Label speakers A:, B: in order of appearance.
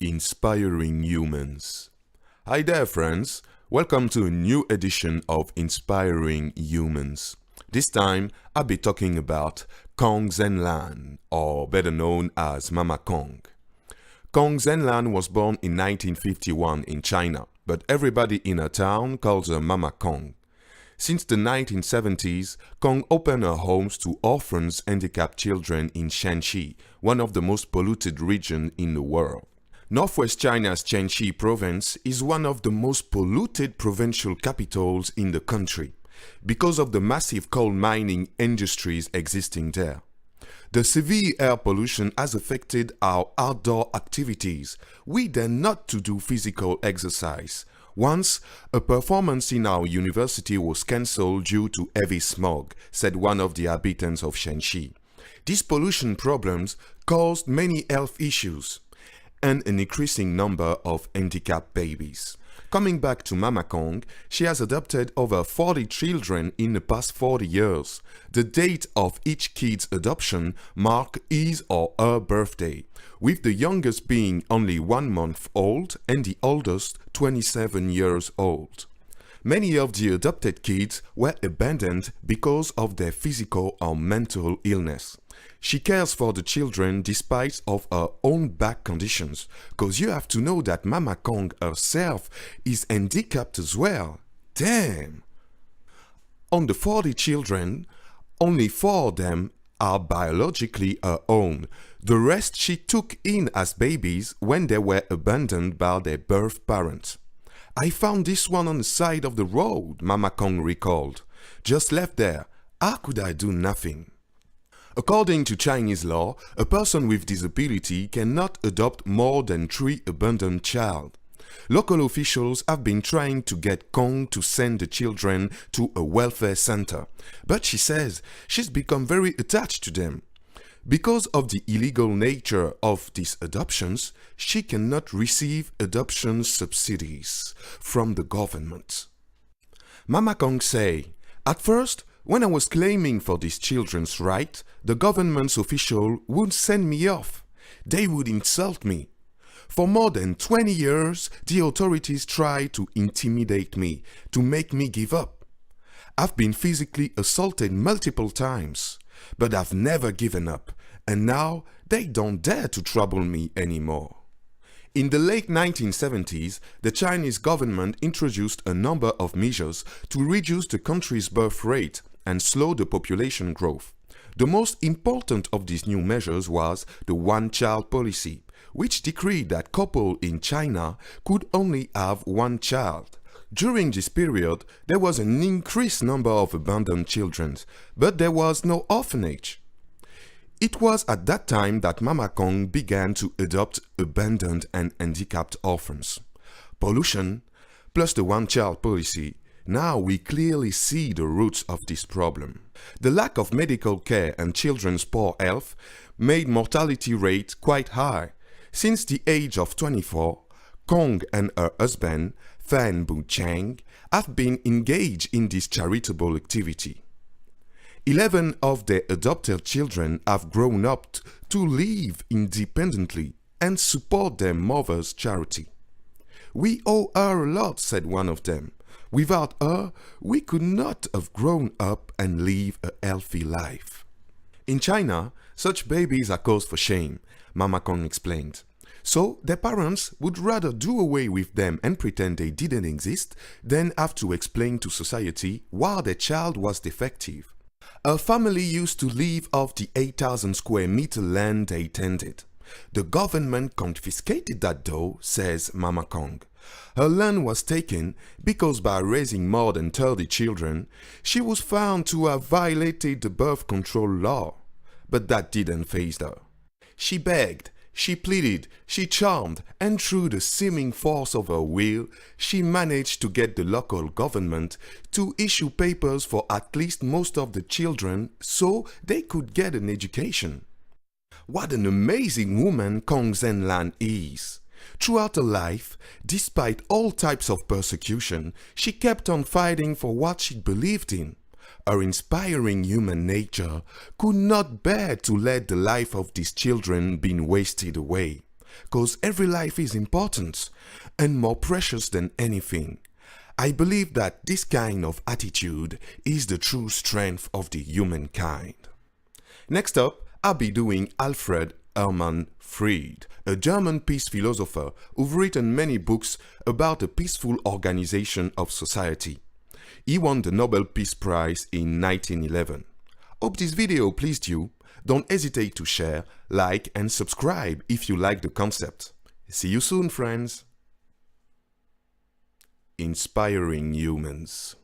A: Inspiring Humans. Hi there, friends. Welcome to a new edition of Inspiring Humans. This time, I'll be talking about Kong Zenlan, or better known as Mama Kong. Kong Zenlan was born in 1951 in China, but everybody in her town calls her Mama Kong. Since the 1970s, Kong opened her homes to orphans handicapped children in Shanxi, one of the most polluted regions in the world. Northwest China's Shanxi province is one of the most polluted provincial capitals in the country because of the massive coal mining industries existing there. The severe air pollution has affected our outdoor activities. We dare not to do physical exercise. Once, a performance in our university was cancelled due to heavy smog, said one of the inhabitants of Shanxi. These pollution problems caused many health issues and an increasing number of handicapped babies. Coming back to Mama Kong, she has adopted over 40 children in the past 40 years. The date of each kid's adoption marks his or her birthday, with the youngest being only 1 month old and the oldest 27 years old. Many of the adopted kids were abandoned because of their physical or mental illness. She cares for the children despite of her own back conditions, cause you have to know that Mama Kong herself is handicapped as well. Damn! On the 40 children, only 4 of them are biologically her own. The rest she took in as babies when they were abandoned by their birth parents. I found this one on the side of the road, Mama Kong recalled. Just left there. How could I do nothing? According to Chinese law, a person with disability cannot adopt more than 3 abandoned children. Local officials have been trying to get Kong to send the children to a welfare center, but she says she's become very attached to them. Because of the illegal nature of these adoptions, she cannot receive adoption subsidies from the government. Mama Kong say, "At first, when I was claiming for these children's right, the government's official would send me off. They would insult me. For more than 20 years, the authorities tried to intimidate me, to make me give up. I've been physically assaulted multiple times, but I've never given up, and now they don't dare to trouble me anymore." In the late 1970s, the Chinese government introduced a number of measures to reduce the country's birth rate and slow the population growth. The most important of these new measures was the one-child policy, which decreed that couples in China could only have 1 child. During this period, there was an increased number of abandoned children, but there was no orphanage. It was at that time that Mama Kong began to adopt abandoned and handicapped orphans. Pollution, plus the one-child policy, now we clearly see the roots of this problem. The lack of medical care and children's poor health made mortality rate quite high. Since the age of 24, Kong and her husband, Fan Bu-chang, have been engaged in this charitable activity. 11 of their adopted children have grown up to live independently and support their mother's charity. "We owe her a lot," said one of them. "Without her, we could not have grown up and live a healthy life." In China, such babies are cause for shame, Mama Kong explained. So their parents would rather do away with them and pretend they didn't exist than have to explain to society why their child was defective. Her family used to live off the 8,000 square meter land they tended. The government confiscated that though, says Mama Kong. Her land was taken because by raising more than 30 children, she was found to have violated the birth control law. But that didn't faze her. She begged, she pleaded, she charmed, and through the seeming force of her will, she managed to get the local government to issue papers for at least most of the children so they could get an education. What an amazing woman Kong Zenlan is! Throughout her life, despite all types of persecution, she kept on fighting for what she believed in. Her inspiring human nature could not bear to let the life of these children be wasted away. cause every life is important and more precious than anything. I believe that this kind of attitude is the true strength of the humankind. Next up, I'll be doing Alfred Hermann Fried, a German peace philosopher who's written many books about a peaceful organization of society. He won the Nobel Peace Prize in 1911. Hope this video pleased you. Don't hesitate to share, like and subscribe if you like the concept. See you soon, friends. Inspiring humans.